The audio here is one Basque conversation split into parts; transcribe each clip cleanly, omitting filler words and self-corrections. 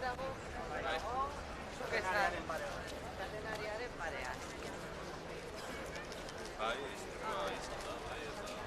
dago, zuk esan, katenariaren parean. Bai, istripua izan da, bai, eta...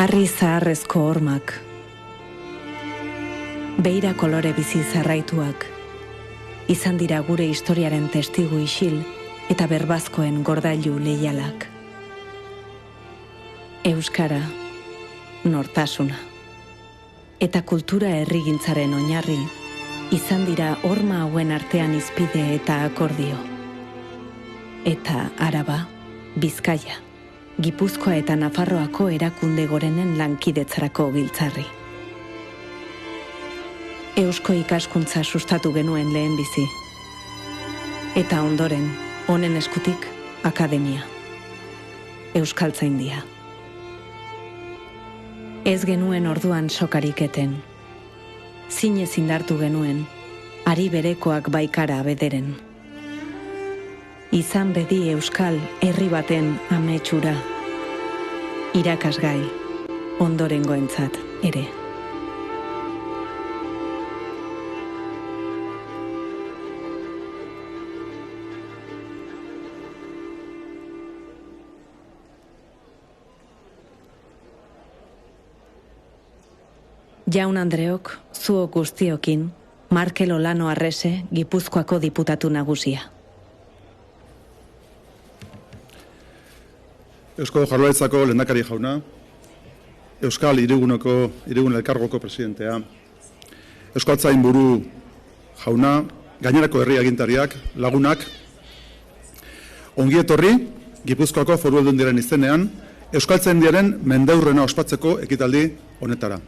Harri zaharrezko hormak, beira kolore bizi zarraituak, izan dira gure historiaren testigu isil eta berbazkoen gordailu leialak. Euskara, nortasuna, eta kultura herrigintzaren oinarri, izan dira horma hauen artean izpide eta akordio. Eta Araba, Bizkaia, Gipuzkoa eta Nafarroako erakunde gorenen lankidetzarako giltzarri. Eusko ikaskuntza sustatu genuen lehenbizi. Eta ondoren, honen eskutik, akademia. Euskaltzaindia. Ez genuen orduan sokarik eten. Zinez indartu genuen, ari berekoak baikara bederen. Izan bedi euskal herri baten ametsura. Irakasgai, ondorengoentzat ere. Jaun Andreok, zuok guztiokin, Markel Olano Arrese, Gipuzkoako diputatu nagusia. Eusko Jaurlaritzako lehendakari jauna, Euskal Hirigun Elkargoko presidentea, Euskaltzainburu jauna, gainerako herri agintariak, lagunak, ongi etorri Gipuzkoako Foru Aldundiaren izenean, Euskaltzaindiaren mendeurrena ospatzeko ekitaldi honetara.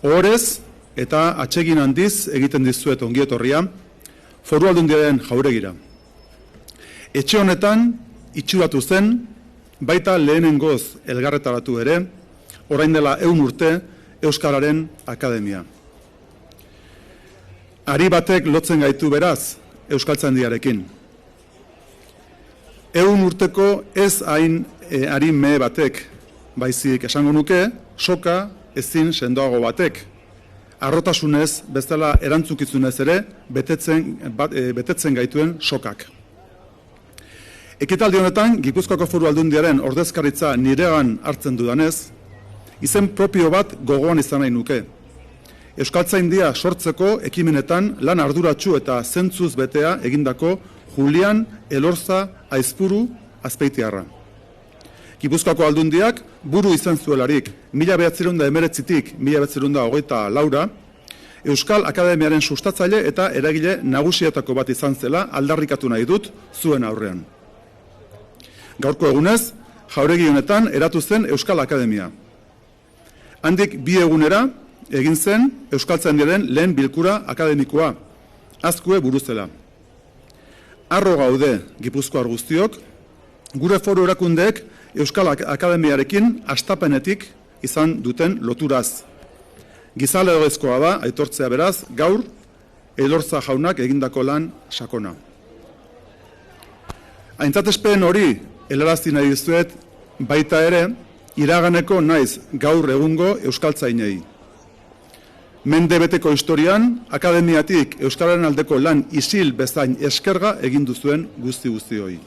Ohorez eta atsegin handiz egiten dizuet ongi etorria Foru Aldundiaren jauregira. Etxe honetan itxuratu zen, baita lehenengoz elgarretaratu ere, orain dela 100 urte Euskararen Akademia. Ari batek lotzen gaitu beraz Euskaltzaindiarekin. 100 urteko ez hain ari mehe batek, baizik esango nuke, soka ezin sendoago batek. Harrotasunez, bezala erantzukizunez ere, betetzen gaituen sokak. Ekitaldi honetan, Gipuzkoako Foru Aldundiaren ordezkaritza niregan hartzen dudanez, izen propio bat gogoan izan nahi nuke. Euskaltzaindia sortzeko ekimenetan lan arduratsu eta zentzuz betea egindako Julian Elorza Aizpuru Azpeitiarra. Gipuzkoako Aldundiak buru izan zuelarik 1919-tik 1924 Euskal Akademiaren sustatzaile eta eragile nagusietako bat izan zela aldarrikatu nahi dut zuen aurrean. Gaurko egunez, jauregi honetan eratu zen Euskal Akademia. Handik 2 egunera egin zen Euskaltzaindiaren lehen bilkura akademikoa, azkue buruzela. Harro gaude Gipuzkoar guztiok, gure foru erakundeek Euskal Akademiarekin hastapenetik izan duten loturaz. Gizalegezkoa da, aitortzea beraz, gaur Elorza jaunak egindako lan sakona. Aintzatespen hori helarazi nahi dizuet, baita ere, iraganeko naiz gaur egungo euskaltzainei. Mende beteko historian, akademiatik euskararen aldeko lan isil bezain eskerga egin duzuen guzti-guztioi.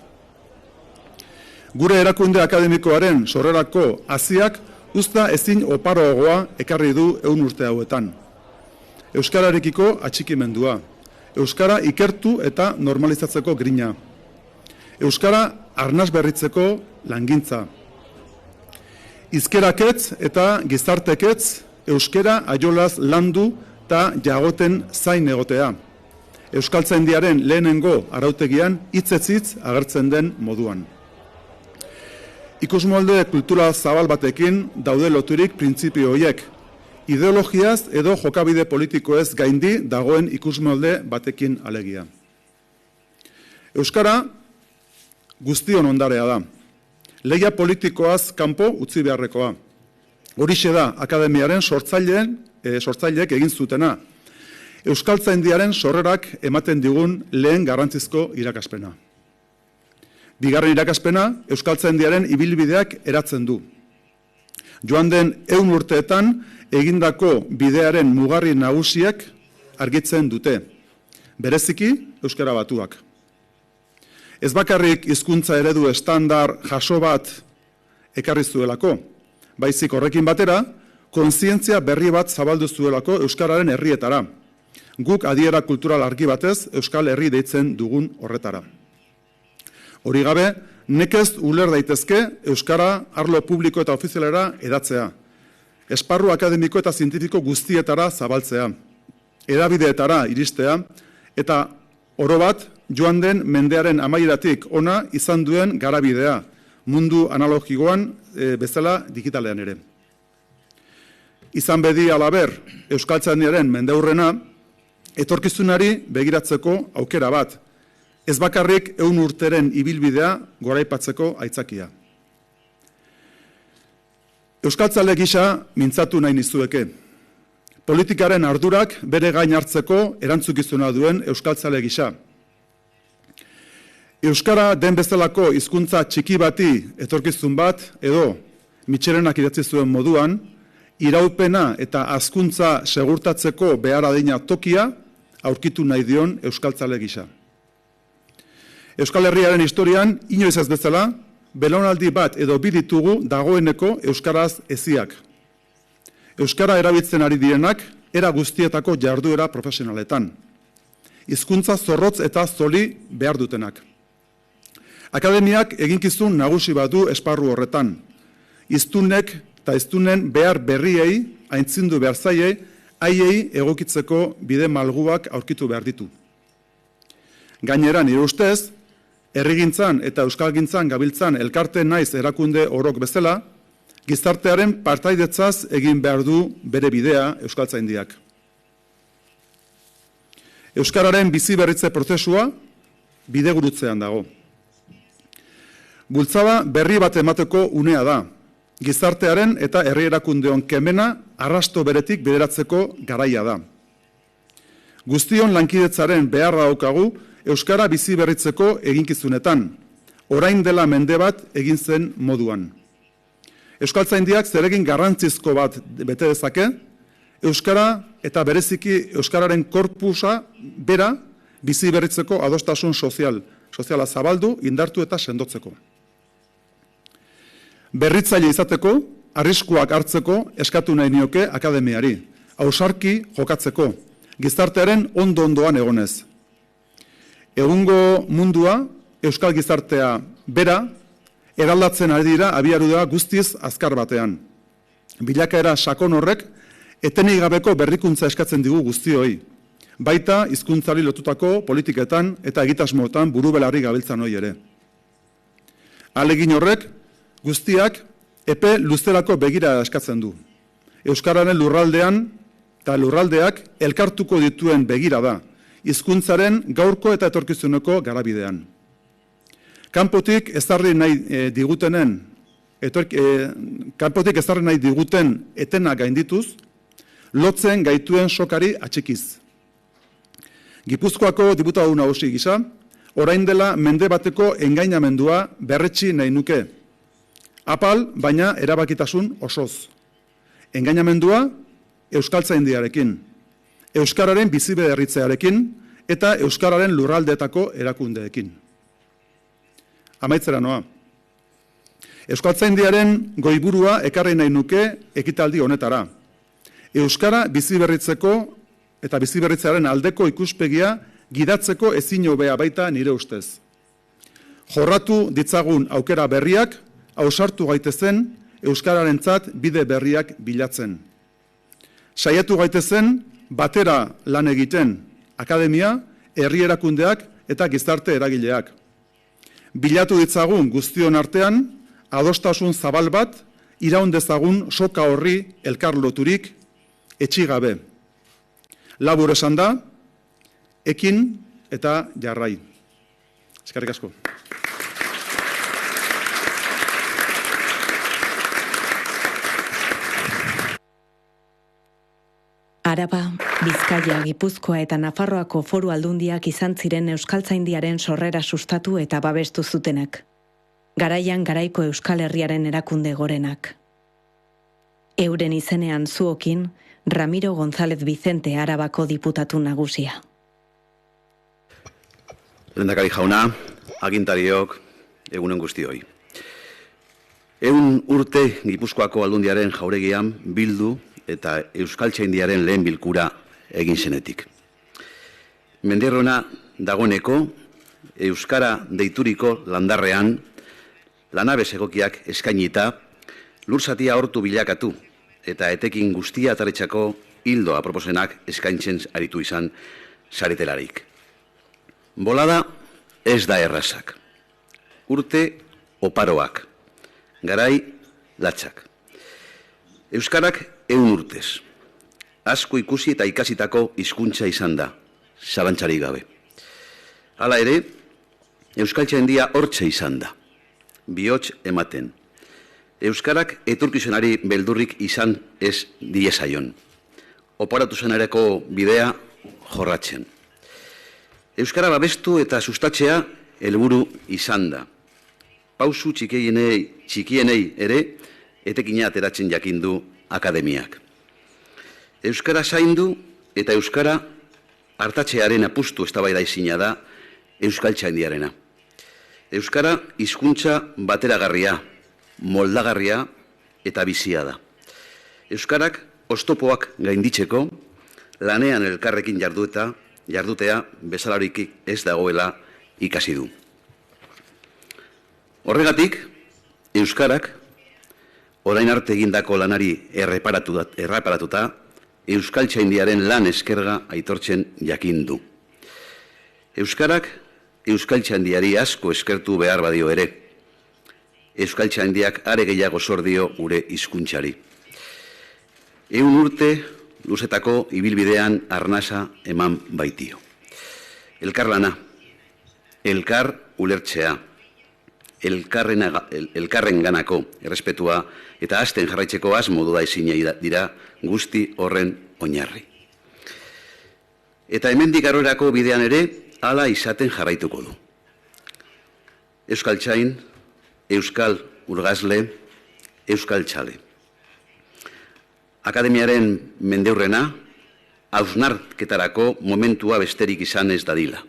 Gure erakunde akademikoaren sorrerako haziak uzta ezin oparoagoa ekarri du 100 urte hauetan. Euskararekiko atxikimendua, euskara ikertu eta normalizatzeko grina, euskara arnaz berritzeko langintza, hizkeraketz eta gizarteketz euskara aiolaz landu eta jagoten zain egotea, Euskaltzaindiaren lehenengo arautegian hitz agertzen den moduan. Ikusmolde kultura zabal batekin daude loturik printzipio horiek, ideologiaz edo jokabide politikoez gaindi dagoen ikusmolde batekin alegia. Euskara guztion ondarea da. Lehia politikoaz kanpo utzi beharrekoa. Horixe da akademiaren sortzaileek egin zutena. Euskaltzaindiaren sorrerak ematen digun lehen garrantzizko irakaspena. Bigarren irakaspena Euskaltzaindiaren ibilbideak eratzen du. Joan den 100 urteetan egindako bidearen mugarri nagusiak argitzen dute. Bereziki euskara batuak. Ez bakarrik hizkuntza eredu estandar jaso bat ekarri zuelako, baizik horrekin batera, kontzientzia berri bat zabaldu zuelako euskararen herrietara. Guk adiera kultural argi batez Euskal Herri deitzen dugun horretara. Hori gabe, nekez uler daitezke euskara arlo publiko eta ofizialera edatzea. Esparru akademiko eta zientifiko guztietara zabaltzea. Hedabideetara iristea eta orobat joan den mendearen amaieratik ona izan duen garabidea, mundu analogikoan bezala digitalean ere. Izan bedi alaber, euskaltzaindiaren mendeurrena, etorkizunari begiratzeko aukera bat, ez bakarrik 100 urteren ibilbidea goraipatzeko aitzakia. Euskaltzale gisa mintzatu nahi nizueke. Politikaren ardurak bere gain hartzeko erantzukizuna duen euskaltzale gisa. Euskara den bezalako hizkuntza txiki bati etorkizun bat edo Mitxelenak idatzi zuen moduan, iraupena eta hazkuntza segurtatzeko behar adina tokia aurkitu nahi dion euskaltzale gisa. Euskal Herriaren historian, inoiz ez bezala, belaunaldi bat edo bi ditugu dagoeneko euskaraz eziak. Euskara erabiltzen ari direnak, era guztietako jarduera profesionaletan. Hizkuntza zorrotz eta zoli behar dutenak. Akademiak eginkizun nagusi bat du esparru horretan. Hiztunek eta hiztunen behar berriei, aintzindu behar zaiei, haiei egokitzeko bide malguak aurkitu behar ditu. Gainera, nire ustez, herrigintzan eta euskalgintzan gabiltzan elkarte naiz erakunde orok bezala, gizartearen partaidetzaz egin behar du bere bidea euskaltzaindiak. Euskararen bizi berritze prozesua bidegurutzean dago. Bultzada berri bat emateko unea da, gizartearen eta herri erakundeon kemena arrasto beretik bideratzeko garaia da. Guztion lankidetzaren beharra daukagu euskara bizi berritzeko eginkizunetan, orain dela mende bat egin zen moduan. Euskaltzaindiak zeregin garrantzizko bat bete dezake, euskara eta bereziki euskararen korpusa bera bizi berritzeko adostasun soziala zabaldu, indartu eta sendotzeko. Berritzaile izateko, arriskuak hartzeko eskatu nahi nioke akademiari, ausarki jokatzeko, gizartearen ondo-ondoan egonez. Egungo mundua, euskal gizartea bera, eraldatzen ari dira abiarudua guztiz azkar batean. Bilakaera sakon horrek, etenik gabeko berrikuntza eskatzen digu guztioi, baita hizkuntzari lotutako politiketan eta egitasmoetan burubelarri gabiltzan hori ere. Ahalegin horrek, guztiak epe luzerako begira eskatzen du. Euskararen lurraldean eta lurraldeak elkartuko dituen begira da, hizkuntzaren gaurko eta etorkizuneko garabidean. Kanpotik ezarri nahi diguten etena gaindituz, lotzen gaituen sokari atxikiz. Gipuzkoako diputatu nagusi gisa, orain dela mende bateko engainamendua berretsi nahi nuke. Apal, baina erabakitasun osoz. Engainamendua euskaltzaindiarekin, euskararen biziberritzearekin eta euskararen lurraldeetako erakundeekin. Amaitzera noa. Euskaltzaindiaren goiburua ekarri nahi nuke ekitaldi honetara. Euskara biziberritzeko eta biziberritzearen aldeko ikuspegia gidatzeko ezin hobea baita nire ustez. Jorratu ditzagun aukera berriak, ausartu gaitezen euskararentzat bide berriak bilatzen. Saiatu gaitezen batera lan egiten, akademia, herri erakundeak eta gizarte eragileak. Bilatu ditzagun guztion artean, adostasun zabal bat, iraun dezagun soka horri elkar loturik, etxigabe. Labur esan da, ekin eta jarrai. Eskerrik asko. Araba, Bizkaia, Gipuzkoa eta Nafarroako foru aldundiak izan ziren euskaltzaindiaren sorrera sustatu eta babestu zutenak. Garaian garaiko Euskal Herriaren erakunde gorenak. Euren izenean zuokin, Ramiro González Vicente Arabako diputatu nagusia. Lehendakari jauna, agintariok, egunen guztioi. 100 urte Gipuzkoako Aldundiaren jauregian bildu eta Euskaltzaindiaren lehen bilkura egin zenetik. Mendiarrona dagoeneko Euskara deituriko landarrean lanabes egokiak eskainita lurzatia hortu bilakatu eta etekin guztia atarretxako hildo aproposenak eskaintzen aritu izan saretelarik. Bolada ez da errazak. Urte oparoak. Garai latxak. Euskarak 100 urtez. Asko ikusi eta ikasitako hizkuntza izan da, zalantzarik gabe. Hala ere, Euskaltzaindia hortxe izan da. Bihotz ematen. Euskarak etorkizunari beldurrik izan ez diezaion. Oparatu zenareko bidea jorratzen. Euskara babestu eta sustatzea helburu izan da. Pausu txikienei ere etekina ateratzen jakindu akademiak. Euskara zaindu eta Euskara hartatzearen apustu eztabaida ezina da Euskaltzaindiarena. Euskara hizkuntza bateragarria, moldagarria eta bizia da. Euskarak oztopoak gainditzeko, lanean elkarrekin jardutea bezalarik ez dagoela ikasi du. Horregatik, Euskarak, orain arte egindako lanari erreparatuta, Euskaltzaindiaren lan eskerga aitortzen jakin du. Euskarak, Euskaltzaindiari asko eskertu behar badio ere. Euskaltzaindiak are gehiago zor dio gure hizkuntzari. 100 urte luzetako ibilbidean arnasa eman baitio. Elkarlana, elkar ulertzea, elkarrenganako errespetua eta hasten jarraitzeko asmo duda ezina dira guzti horren oinarri. Eta hemendik aurrerako bidean ere hala izaten jarraituko du. Euskaltzain, euskal urgazle, euskaltzale. Akademiaren mendeurrena hausnarketarako momentua besterik izan ez dadila.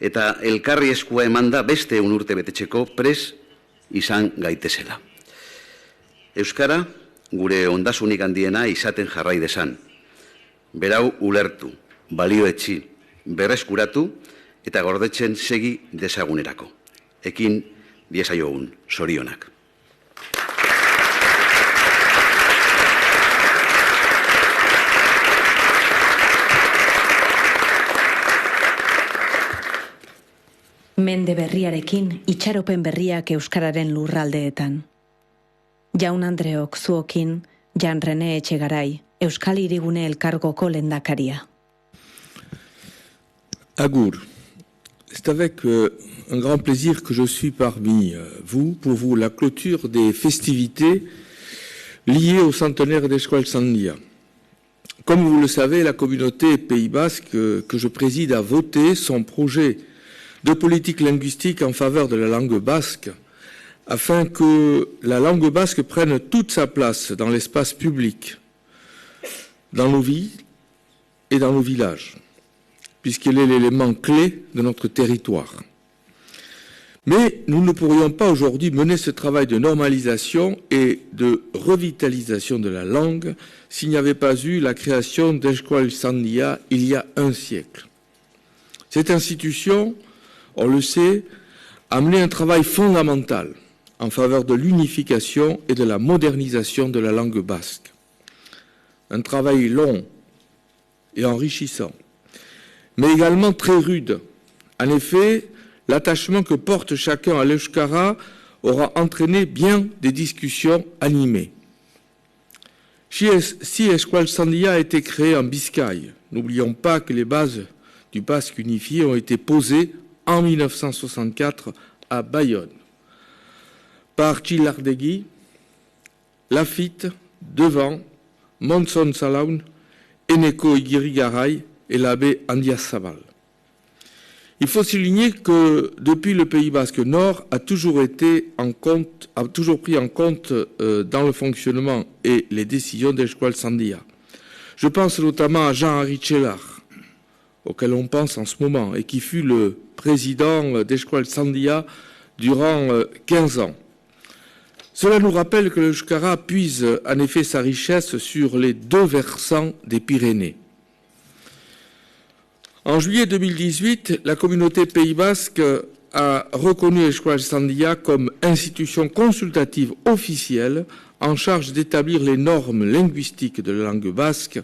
Eta elkarri eskua emanda beste 100 urte betetzeko pres izan gaitezela. Euskara, gure ondasunik handiena izaten jarrai desan. Berau ulertu, balioetsi, berreskuratu eta gordetzen segi desagunerako. Ekin diezaiogun, zorionak. Mende berriarekin itxaropen berriak euskararen lurraldeetan. Jaun Andreok zuokin, Jan Rene Etxegarai, Euskal Hirigune Elkargoko lehendakaria. Agur, c'est avec un grand plaisir que je suis parmi vous pour la clôture des festivités liées au centenaire d'Euskaltzaindia. Comme vous le savez, la communauté Pays Basque que je préside a voté son projet de politique linguistique en faveur de la langue basque, afin que la langue basque prenne toute sa place dans l'espace public, dans nos vies et dans nos villages, puisqu'elle est l'élément clé de notre territoire. Mais nous ne pourrions pas aujourd'hui mener ce travail de normalisation et de revitalisation de la langue s'il n'y avait pas eu la création d'Euskaltzaindia il y a un siècle. Cette institution, on le sait, a mené un travail fondamental en faveur de l'unification et de la modernisation de la langue basque. Un travail long et enrichissant, mais également très rude. En effet, l'attachement que porte chacun à l'Euskara aura entraîné bien des discussions animées. Si Euskaltzaindia a été créé en Biscaye, n'oublions pas que les bases du basque unifié ont été posées en 1964 à Bayonne, par Txilardegi, Lafitte, Devant, Monson Salaun, Eneko Igirigaray et l'abbé Andiazabal. Il faut souligner que depuis le Pays Basque Nord a toujours pris en compte dans le fonctionnement et les décisions d'Euskaltzaindia. Je pense notamment à Jean-Henri Tchellar, auquel on pense en ce moment, et qui fut le président d'Euskaltzaindia durant 15 ans. Cela nous rappelle que l'Euskara puise en effet sa richesse sur les deux versants des Pyrénées. En juillet 2018, la communauté Pays Basque a reconnu Euskaltzaindia comme institution consultative officielle en charge d'établir les normes linguistiques de la langue basque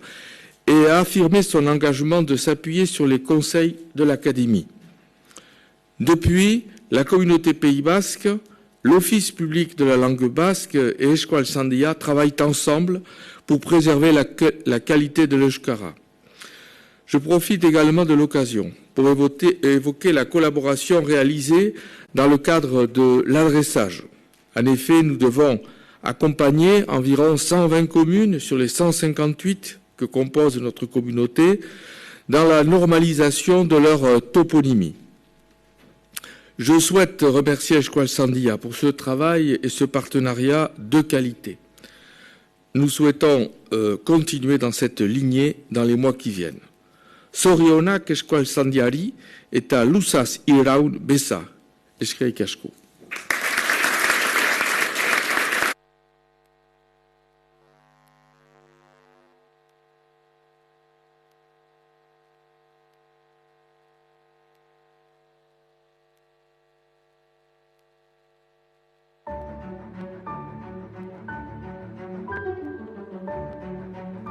et a affirmé son engagement de s'appuyer sur les conseils de l'Académie. Depuis, la communauté Pays Basque, l'Office public de la langue basque et Euskaltzaindia travaillent ensemble pour préserver la qualité de l'Euskara. Je profite également de l'occasion pour évoquer la collaboration réalisée dans le cadre de l'adressage. En effet, nous devons accompagner environ 120 communes sur les 158 que compose notre communauté dans la normalisation de leur toponymie. Je souhaite remercier Euskaltzaindia pour ce travail et ce partenariat de qualité. Nous souhaitons continuer dans cette lignée dans les mois qui viennent. Zorionak Euskaltzaindiari eta luzaz iraun beza. Eskerrik asko.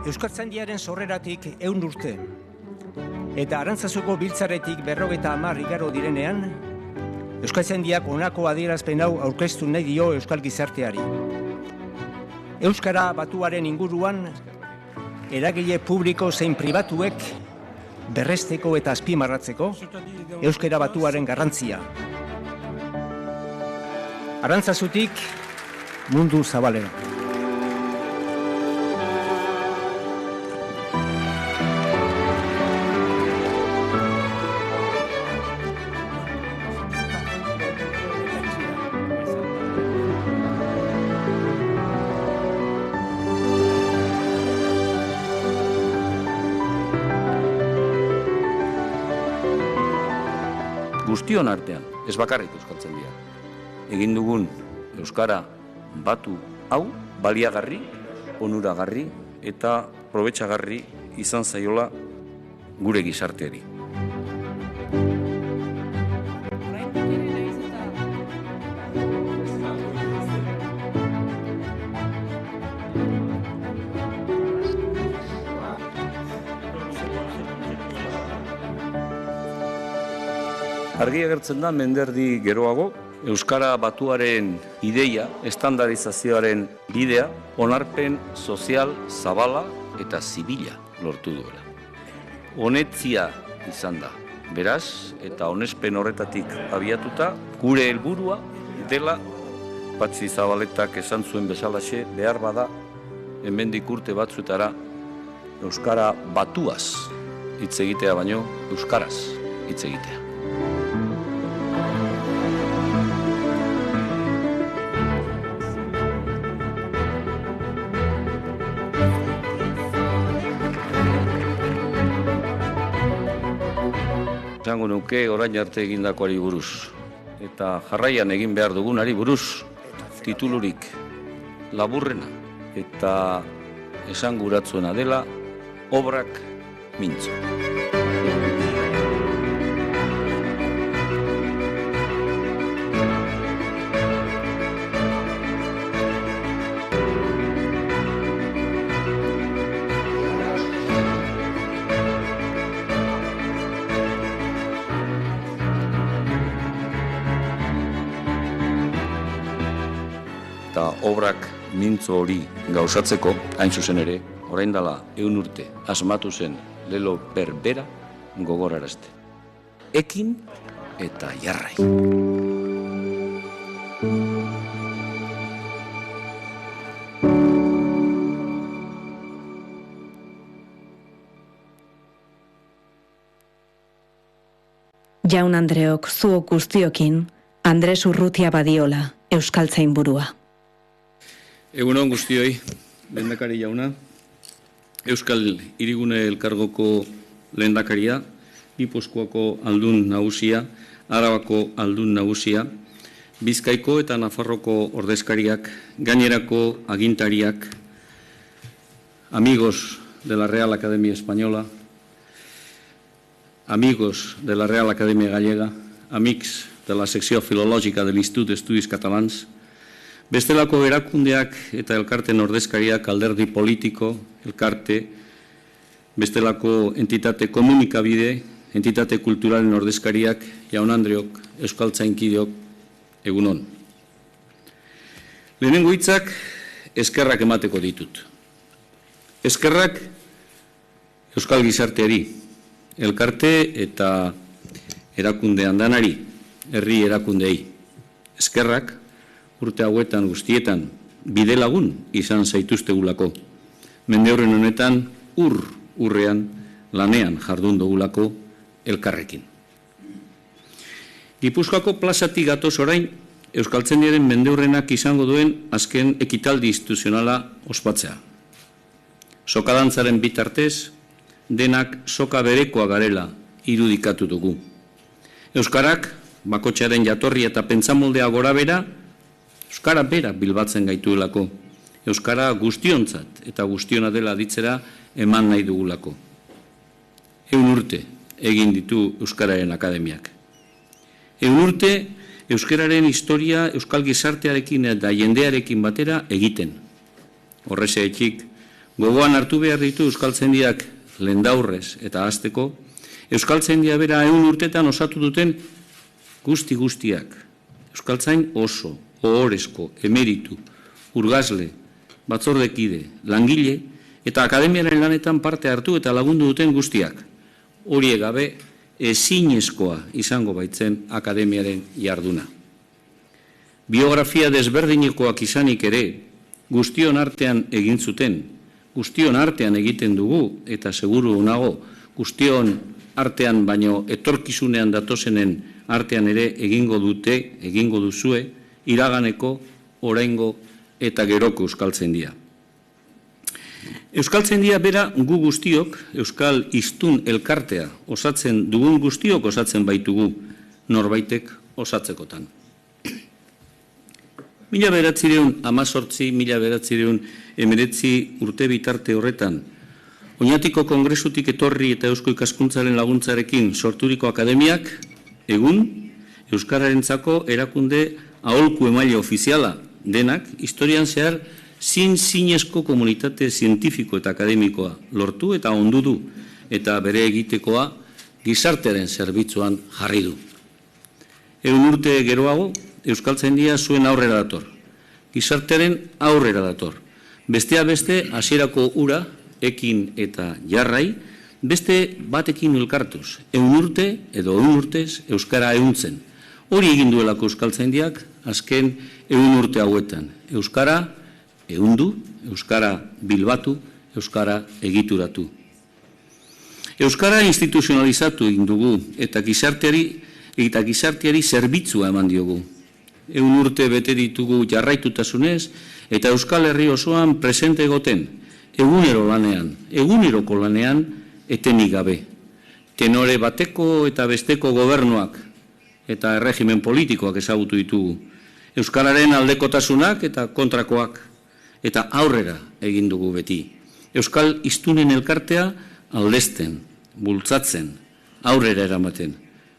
Euskaltzaindiaren sorreratik 100 urte. Eta Arantzazuko biltzaretik 50 igaro direnean, Euskaltzaindiak honako adierazpen hau aurkeztu nahi dio euskal gizarteari. Euskara batuaren inguruan, eragile publiko zein pribatuek berresteko eta azpimarratzeko euskara batuaren garrantzia. Arantzazutik mundu zabalera. Guztion artean, ez bakarrik Euskaltzaindia. Egin dugun euskara batu hau baliagarri, onuragarri eta probetxagarri izan zaiola gure gizarteari. Argi agertzen da menderdi geroago, euskara batuaren ideia, estandarizazioaren bidea, onarpen sozial, zabala eta zibila lortu duela. Honetzia izan da, beraz, eta onespen horretatik abiatuta, gure helburua dela, Patxi Zabaletak esan zuen bezalaxe, behar bada, hemendik urte batzuetara, euskara batuaz hitz egitea baino, euskaraz hitz egitea. Esango nuke orain arte egindakoari buruz. Eta jarraian egin behar dugunari buruz, titulurik laburrena eta esanguratsuena dela obrak mintzo. Eta obrak mintzo hori gauzatzeko, hain zuzen ere, orain dela 100 urte asmatu zen lelo berbera gogorarazte. Ekin eta jarrai. Jaun Andreok, zuok guztiokin, Andres Urrutia Badiola, Euskaltzainburua. Egunon guztioi, lehendakari jauna, Euskal Hirigune Elkargoko lehendakaria, Gipuzkoako aldun nagusia, Arabako aldun nagusia, Bizkaiko eta Nafarroko ordezkariak, gainerako agintariak, amigos de la Real Academia Española, amigos de la Real Academia Gallega, amics de la secció filològica de l'Institut d'Estudis Catalans, bestelako erakundeak eta elkarten ordezkariak, alderdi politiko, elkarte, bestelako entitate komunikabide, entitate kulturalen ordezkariak, jaun-andreok, euskaltzainkideok, egunon. Lehenengo hitzak eskerrak emateko ditut. Eskerrak euskal gizarteari, elkarte eta erakundean danari, herri erakundei. Eskerrak urte hauetan guztietan bidelagun izan zaituztegulako. Mendeurren honetan urrean lanean jardun dugulako elkarrekin. Gipuzkoako plazatik gatoz orain Euskaltzaindiaren mendeurrenak izango duen azken ekitaldi instituzionala ospatzea. Sokadantzaren bitartez, denak soka berekoa garela irudikatu dugu. Euskarak, bakotxearen jatorri eta pentsamoldea gora bera, euskara bera bilbatzen gaituelako. Euskara guztiontzat eta guztiona dela ditzera eman nahi dugulako. 100 urte egin ditu Euskararen Akademiak. 100 urte euskararen historia euskal gizartearekin eta jendearekin batera egiten. Horrexegatik, gogoan hartu behar ditu euskaltzaindiak lehendaurrez eta hasteko, euskaltzaindia bera 100 urtetan osatu duten guztiak. Euskaltzain oso, ohorezko, emeritu, urgazle, batzordekide, langile eta akademiaren lanetan parte hartu eta lagundu duten guztiak. Horiek gabe ezinezkoa izango baitzen akademiaren jarduna. Biografia desberdinekoak izanik ere, guztion artean egin zuten, guztion artean egiten dugu eta seguru nago, guztion artean baino etorkizunean datozenen artean ere egingo duzue, iraganeko, oraingo eta geroko euskaltzaindia. Euskaltzaindia bera gu guztiok, euskal hiztun elkartea osatzen dugun guztiok osatzen baitugu, norbaitek osatzekotan. 1918-1919 urte bitarte horretan, Oñatiko Kongresutik etorri eta Eusko Ikaskuntzaren laguntzarekin sorturiko akademiak, egun, euskararentzako erakunde aholku emaile ofiziala denak, historian zehar zinezko komunitate zientifiko eta akademikoa lortu eta ondu du, eta bere egitekoa gizartearen zerbitzuan jarri du. 100 urte geroago, euskaltzaindia zuen aurrera dator. Gizartearen aurrera dator. Bestea beste, hasierako ura, ekin eta jarrai, beste batekin elkartuz. 100 urte edo 100 urtez euskara ehuntzen. Hori egin duelako euskaltzaindiak azken 100 urte hauetan. Euskara ehundu, euskara bilbatu, euskara egituratu. Euskara instituzionalizatu egin dugu eta gizarteari zerbitzua eman diogu. 100 urte bete ditugu jarraitutasunez eta Euskal Herri osoan presente egoten, eguneroko lanean etenik gabe. Tenore bateko eta besteko gobernuak eta erregimen politikoak ezagutu ditugu. Euskararen aldekotasunak eta kontrakoak eta aurrera egin dugu beti. Euskal hiztunen elkartea aldezten, bultzatzen, aurrera eramaten.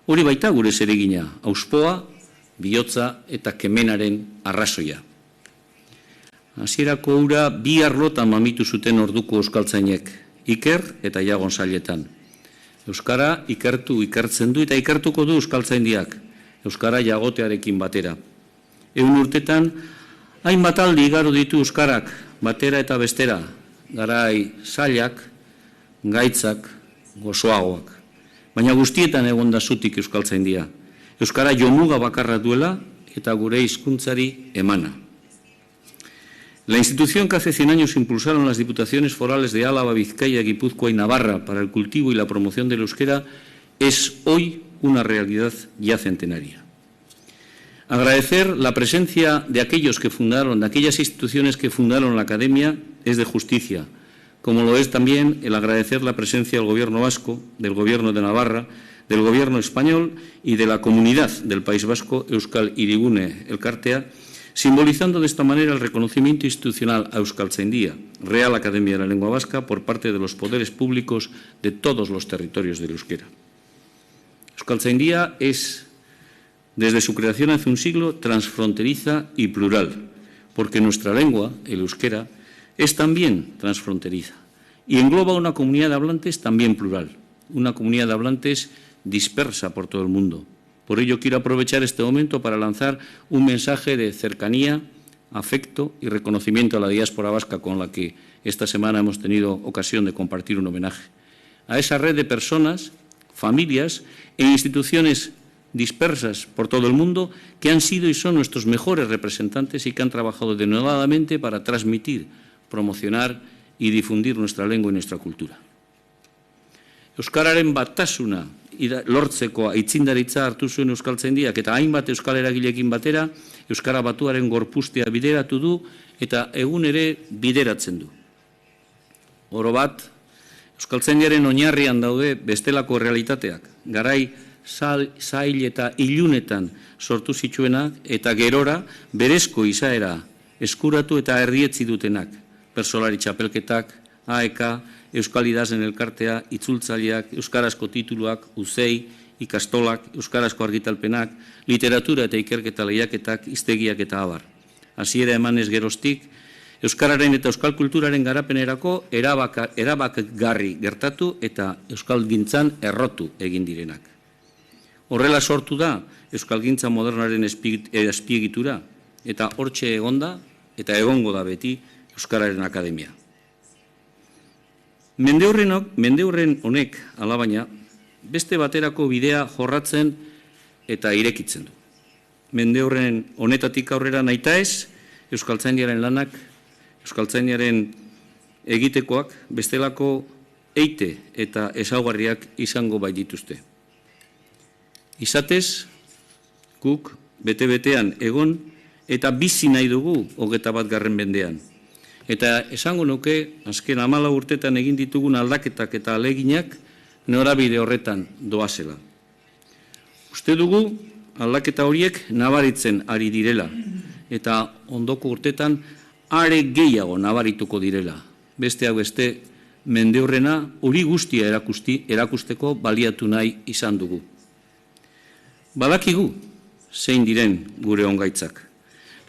Hori baita gure zeregina, auspoa, bihotza eta kemenaren arrazoia. Hasierako ura bi arlotan mamitu zuten orduko euskaltzainek, Iker eta Ja Gonzaletan. Euskara ikertzen du eta ikertuko du euskaltzaindiak, euskara jagotearekin batera. 100 urtetan, hainbat aldi igaro ditu euskarak, batera eta bestera, garai zailak, gaitzak, gozoagoak. Baina guztietan egon da zutik euskaltzaindia. Euskara jomuga bakarra duela eta gure hizkuntzari emana. La institución que hace 100 años impulsaron las diputaciones forales de Álava, Vizcaya, Guipúzcoa y Navarra para el cultivo y la promoción del euskera es hoy una realidad ya centenaria. Agradecer la presencia de aquellas instituciones que fundaron la Academia es de justicia, como lo es también el agradecer la presencia del Gobierno vasco, del Gobierno de Navarra, del Gobierno español y de la Comunidad del País Vasco, Euskal Hirigune Elkartea, simbolizando de esta manera el reconocimiento institucional a Euskaltzaindia, Real Academia de la Lengua Vasca, por parte de los poderes públicos de todos los territorios del euskera. Euskaltzaindia es, desde su creación hace un siglo, transfronteriza y plural, porque nuestra lengua, el euskera, es también transfronteriza y engloba una comunidad de hablantes también plural, una comunidad de hablantes dispersa por todo el mundo. Por ello quiero aprovechar este momento para lanzar un mensaje de cercanía, afecto y reconocimiento a la diáspora vasca con la que esta semana hemos tenido ocasión de compartir un homenaje. A esa red de personas, familias e instituciones dispersas por todo el mundo que han sido y son nuestros mejores representantes y que han trabajado denodadamente para transmitir, promocionar y difundir nuestra lengua y nuestra cultura. Euskararen batasuna lortzeko aitzindaritza hartu zuen Euskaltzaindiak eta hainbat euskal eragileekin batera Euskara batuaren gorpuztea bideratu du eta egun ere bideratzen du. Oro bat, Euskaltzaindiaren oinarrian daude bestelako realitateak, garai zail eta ilunetan sortu zituenak eta gerora berezko izaera eskuratu eta erdietzi dutenak, persolari txapelketak, AEK, Euskal Idazlen Elkartea, itzultzaileak, euskarazko tituluak, uzei, ikastolak, euskarazko argitalpenak, literatura eta ikerketa lehiaketak, hiztegiak eta abar. Hasiera emanez geroztik, euskararen eta euskal kulturaren garapenerako erabakargarri gertatu eta euskalgintzan errotu egin direnak. Horrela sortu da euskalgintza modernaren azpiegitura eta hortxe egonda eta egongo da beti Euskararen Akademia. Mendeurren honek, alabaina, beste baterako bidea jorratzen eta irekitzen du. Mendeurren honetatik aurrera nahitaez, Euskaltzaindiaren lanak, Euskaltzaindiaren egitekoak, bestelako eite eta ezaugarriak izango baitituzte. Izatez, guk bete-betean egon eta bizi nahi dugu 21. mendean. Eta esango nuke, azken 14 urtetan egin ditugun aldaketak eta aleginak norabide horretan doazela. Uste dugu aldaketa horiek nabaritzen ari direla eta ondoko urtetan are gehiago nabarituko direla. Besteak beste, mendeurrena hori guztia erakusteko baliatu nahi izan dugu. Badakigu zein diren gure ongaitzak.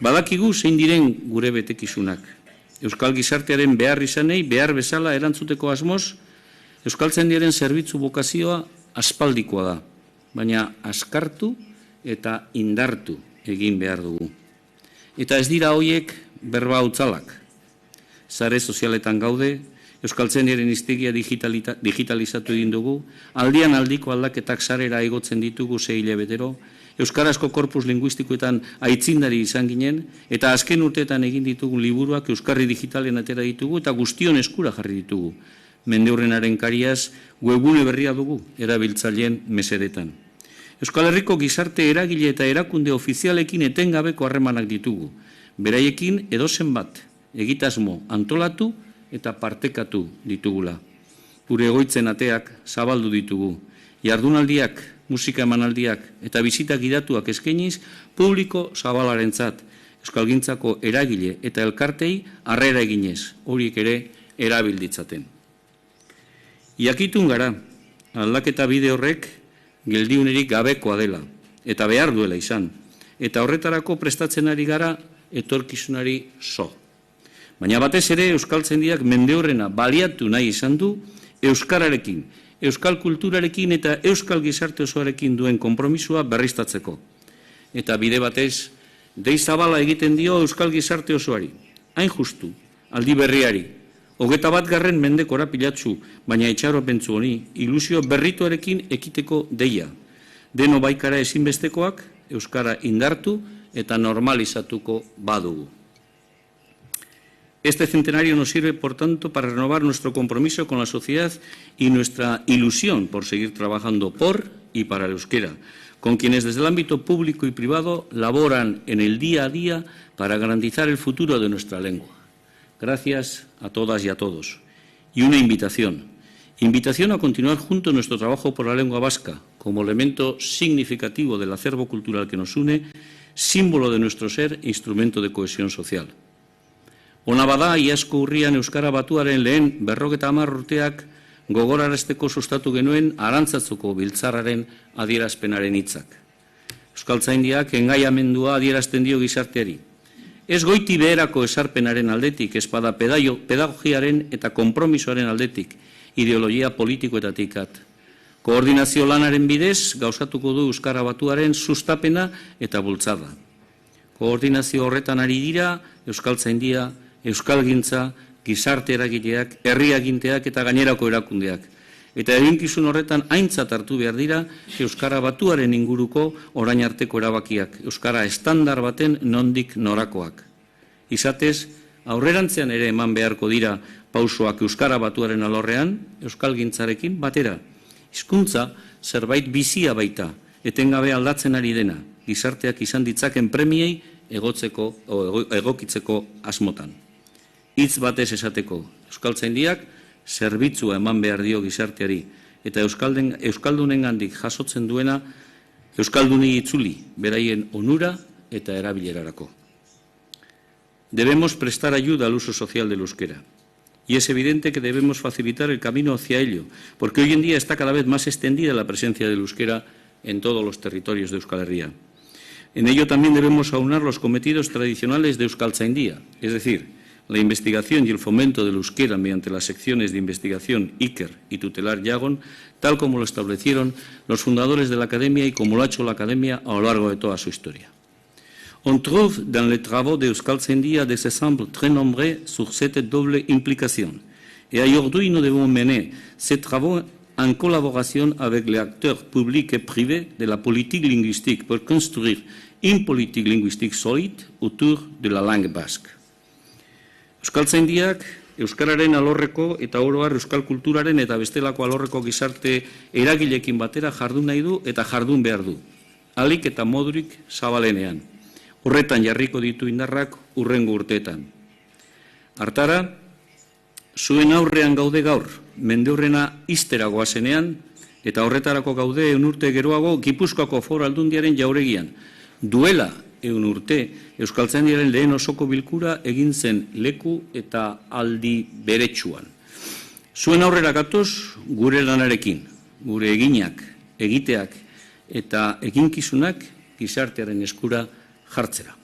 Badakigu zein diren gure betekizunak. Euskal gizartearen behar izanei, behar bezala erantzuteko asmoz, Euskaltzaindiaren zerbitzu bokazioa aspaldikoa da, baina askartu eta indartu egin behar dugu. Eta ez dira hoiek berba hutzalak. Sare sozialetan gaude, Euskaltzaindiaren hiztegia digitalizatu egin dugu, aldian aldiko aldaketak sarera igotzen ditugu 6 hilabetero, euskarazko korpus linguistikoetan aitzindari izan ginen, eta azken urteetan egin ditugun liburuak euskarri digitalen atera ditugu eta guztion eskura jarri ditugu. Mendeurrenaren kariaz, webgune berria dugu, erabiltzaileen mesedetan. Euskal Herriko gizarte eragile eta erakunde ofizialekin etengabeko harremanak ditugu. Beraiekin edozen bat, egitasmo antolatu eta partekatu ditugula. Gure egoitzen ateak zabaldu ditugu. Jardunaldiak, musika emanaldiak eta bisita gidatuak eskainiz publiko zabalarentzat, euskalgintzako eragile eta elkartei harrera eginez, horiek ere erabilditzaten. Iakitun gara, aldaketa bide horrek geldiunerik gabekoa dela eta behar duela izan, eta horretarako prestatzen ari gara etorkizunari so. Baina batez ere Euskaltzaindiak mendeurrena baliatu nahi izan du euskararekin, euskal kulturarekin eta euskal gizarte osoarekin duen konpromisua berriztatzeko. Eta bide batez, dei zabala egiten dio euskal gizarte osoari, hain justu, aldi berriari, 21. mendeko korapilatsu, baina itxaropentsu honi, ilusio berrituarekin ekiteko deia. Deno baikara ezinbestekoak, euskara indartu eta normalizatuko badugu. Este centenario nos sirve, por tanto, para renovar nuestro compromiso con la sociedad y nuestra ilusión por seguir trabajando por y para el euskera, con quienes desde el ámbito público y privado laboran en el día a día para garantizar el futuro de nuestra lengua. Gracias a todas y a todos. Y una invitación. Invitación a continuar junto nuestro trabajo por la lengua vasca, como elemento significativo del acervo cultural que nos une, símbolo de nuestro ser e instrumento de cohesión social. Ona bada, iazko urrian Euskara Batuaren lehen 50 urteak gogorarazteko sustatu genuen Arantzazuko biltzarraren adierazpenaren hitzak. Euskaltzaindiak engaiamendua adierazten dio gizarteari. Ez goiti beherako esarpenaren aldetik, ez bada pedagogiaren eta konpromisoaren aldetik, ideologia politikoetatik at. Koordinazio lanaren bidez gauzatuko du Euskara Batuaren sustapena eta bultzada. Koordinazio horretan ari dira Euskaltzaindia, Euskalgintza, gizarte eragileak, herri aginteak eta gainerako erakundeak. Eta eginkizun horretan aintzat hartu behar dira Euskara Batuaren inguruko orain arteko erabakiak, Euskara estandar baten nondik norakoak. Izatez, aurrerantzean ere eman beharko dira pausoak Euskara Batuaren alorrean, Euskalgintzarekin batera. Hizkuntza zerbait bizia baita, etengabe aldatzen ari dena, gizarteak izan ditzaken premiei egokitzeko asmotan. Hitz batez esateko, Euskaltzaindiak zerbitzua eman behar dio gizarteari, eta euskaldunengandik jasotzen duena euskaldunei itzuli, beraien onura eta erabilerarako. Debemos prestar ayuda al uso social del euskera. Y es evidente que debemos facilitar el camino hacia ello, porque hoy en día está cada vez más extendida la presencia del euskera en todos los territorios de Euskal Herria. En ello también debemos aunar los cometidos tradicionales de Euskaltzaindia, es decir, la investigación y el fomento del euskera mediante las secciones de investigación Iker y tutelar Yagon, tal como lo establecieron los fundadores de la Academia y como lo ha hecho la Academia a lo largo de toda su historia. On trouve dans les travaux de Euskaltzaindia des exemples très nombreux sur cette double implication. Et aujourd'hui, nous devons mener ces travaux en collaboration avec les acteurs publics et privés de la politique linguistique pour construire une politique linguistique solide autour de la langue basque. Euskaltzaindiak euskararen alorreko eta oro har euskal kulturaren eta bestelako alorreko gizarte eragileekin batera jardun nahi du eta jardun behar du. Ahalik eta modurik zabalenean. Horretan jarriko ditu indarrak hurrengo urteetan. Hartara, zuen aurrean gaude gaur, mendeurrena ixtera goazenean, eta horretarako gaude 1 urte geroago Gipuzkoako Foru Aldundiaren jauregian. Duela 1 urte, Euskaltzaindiaren lehen osoko bilkura egin zen leku eta aldi beretsuan. Zuen aurrera gatoz gure lanarekin, gure eginak, egiteak eta eginkizunak gizartearen eskura jartzera.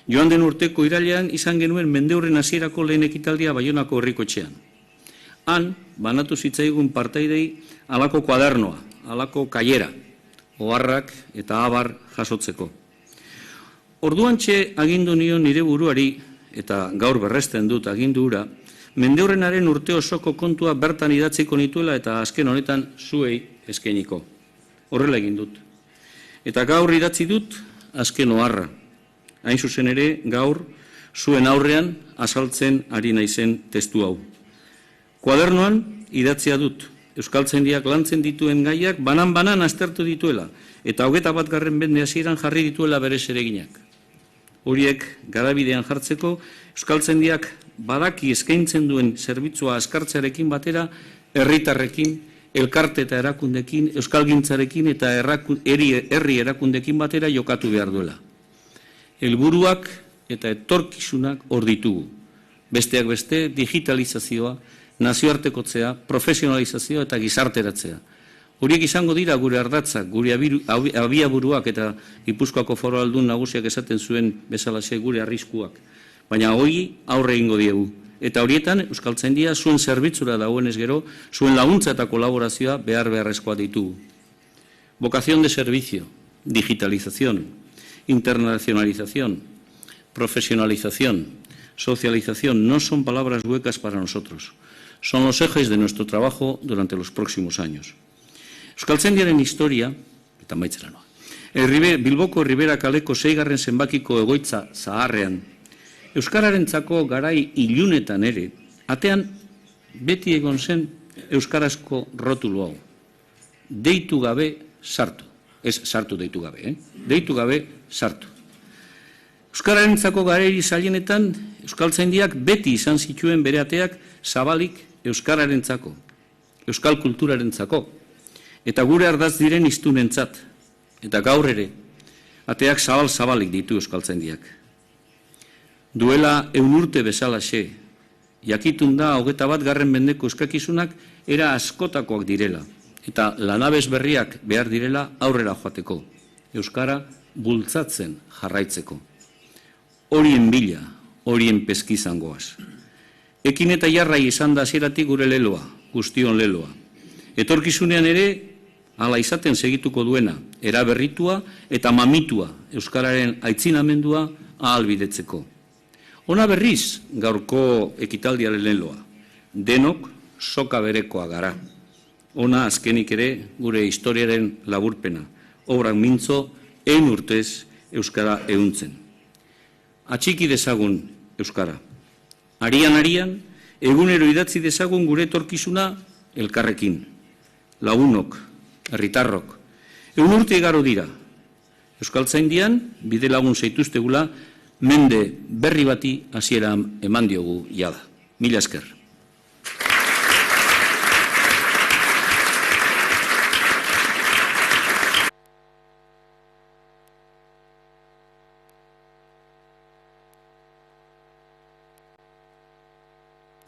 Joan den urteko irailean izan genuen mendeurren hasierako lehen ekitaldia Baionako herriko etxean. Han, banatu zitzaigun partaidei halako kuadernoa, halako kaiera, oharrak eta abar jasotzeko. Orduantxe agindu nion nire buruari, eta gaur berresten dut agindu hura, mendeurrenaren urte osoko kontua bertan idatziko nituela eta azken honetan zuei eskainiko. Horrela egin dut. Eta gaur idatzi dut azken oharra. Hain zuzen ere, gaur, zuen aurrean azaltzen ari naizen testu hau. Kuadernoan idatzia dut, Euskaltzaindiak lantzen dituen gaiak banan-banan aztertu dituela, eta 21. mende hasieran jarri dituela bere zereginak. Horiek garabidean jartzeko, Euskaltzaindiak badaki eskaintzen duen zerbitzua azkartzearekin batera, herritarrekin, elkarte eta erakundekin, euskalgintzarekin eta herri erakundekin batera jokatu behar duela. Helburuak eta etorkizunak hor ditugu. Besteak beste, digitalizazioa, nazioartekotzea, profesionalizazioa eta gizarteratzea. Horiek izango dira gure ardatzak, gure abiaburuak eta Gipuzkoako Foru Aldun nagusiak esaten zuen bezalaxe gure arriskuak. Baina hori aurre egingo diegu. Eta horietan, Euskaltzaindia zuen zerbitzura dagoenez gero, zuen laguntza eta kolaborazioa beharrezkoa ditugu. Vocación de servicio, digitalización, internacionalización, profesionalización, socialización, no son palabras huecas para nosotros. Son los ejes de nuestro trabajo durante los próximos años. Euskaltzaindiaren historia, eta maitzera noa, Bilboko Ribera kaleko 6. zenbakiko egoitza zaharrean, euskararentzako garai ilunetan ere, atean beti egon zen euskarazko rotulu hau. Deitu gabe sartu. Ez sartu deitu gabe, Deitu gabe sartu. Euskararentzako garai zailenetan, Euskaltzaindiak beti izan zituen bere ateak zabalik euskararentzako. euskal kulturarentzako, eta gure ardaz diren hiztunentzat, eta gaur ere, ateak zabal-zabalik ditu euskaltzaindiak. Duela 100 urte bezalaxe, jakitun da 21. mendeko euskakizunak era askotakoak direla, eta lanabes berriak behar direla aurrera joateko, euskara bultzatzen jarraitzeko. Horien bila, horien peskizangoaz. Ekin eta jarrai izan da hasieratik gure leloa, guztion leloa. Etorkizunean ere, hala izaten segituko duena, eraberritua eta mamitua euskararen aitzinamendua ahalbidetzeko. Ona berriz gaurko ekitaldiaren leloa, denok soka berekoa gara. Ona azkenik ere gure historiaren laburpena, obrak mintzo 100 urtez euskara ehuntzen. Atxiki dezagun euskara. Arian, egunero idatzi dezagun gure etorkizuna elkarrekin. Lagunok, herritarrok, 100 urte igaro dira. Euskaltzaindian, bide lagun zaituztegula, mende berri bati hasiera eman diogu jada. Mila esker.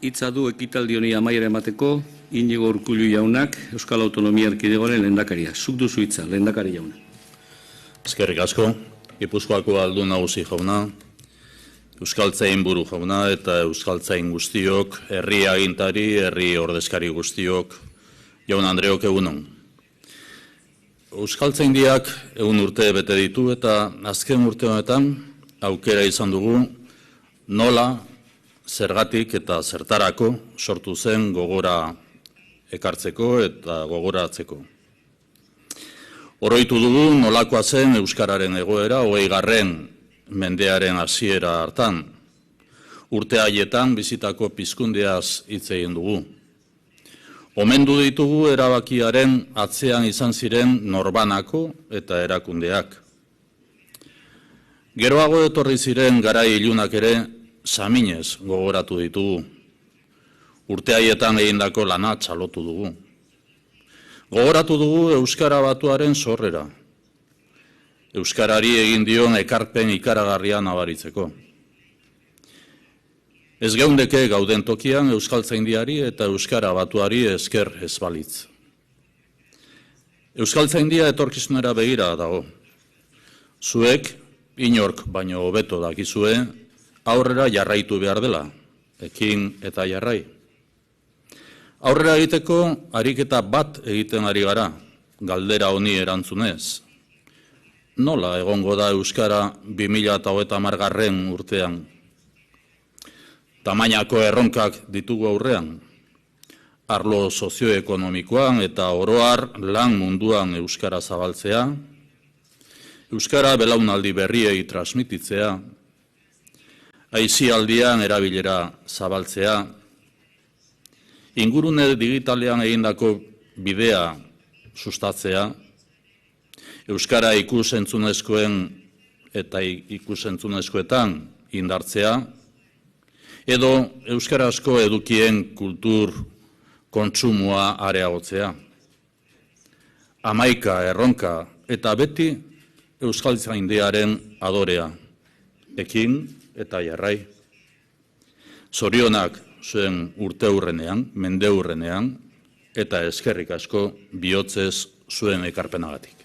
Hitza du ekitaldi honi amaiera emateko Inigo Urkullu jaunak, Euskal Autonomia Erkidegoaren lehendakaria. Zuk duzu hitza, lehendakari jauna. Eskerrik asko, Gipuzkoako aldun nagusi jauna, euskaltzain buru jauna eta euskaltzain guztiok, herri agintari, herri ordezkari guztiok, jaun Andreok egunon. Euskaltzaindiak 100 urte bete ditu eta azken urte honetan aukera izan dugu nola, zergatik eta zertarako sortu zen gogora ekartzeko eta gogoratzeko. Oroitu dugu nolakoa zen euskararen egoera 20. mendearen hasiera hartan. Urte haietan bizitako pizkundeaz hitz egin dugu. Omendu ditugu erabakiaren atzean izan ziren norbanako eta erakundeak. Geroago etorri ziren garai ilunak ere saminez gogoratu ditugu. Urte haietan egindako lana txalotu dugu. Gogoratu dugu Euskara Batuaren sorrera. Euskarari egin dion ekarpen ikaragarria nabaritzeko. Ez geundeke gauden tokian Euskaltzaindiari eta Euskara Batuari esker ez balitz. Euskaltzaindia etorkizunera begira dago. Zuek, inork baino hobeto dakizue, aurrera jarraitu behar dela, ekin eta jarrai. Aurrera egiteko ariketa bat egiten ari gara, galdera honi erantzunez. Nola egongo da Euskara 2030 urtean? Tamainako erronkak ditugu aurrean. Arlo sozioekonomikoan eta oroar lan munduan Euskara zabaltzea, Euskara belaunaldi berriei transmititzea, aisialdian erabilera zabaltzea, ingurune digitalean egindako bidea sustatzea, Euskara ikusentzunezkoen eta ikusentzunezkoetan indartzea, edo euskarazko edukien kultur kontsumua areagotzea. 11 erronka eta beti Euskaltzaindiaren adorea, ekin eta jarrai. Zorionak zuen urteurrenean, mendeurrenean, eta eskerrik asko bihotzez zuen ekarpenagatik.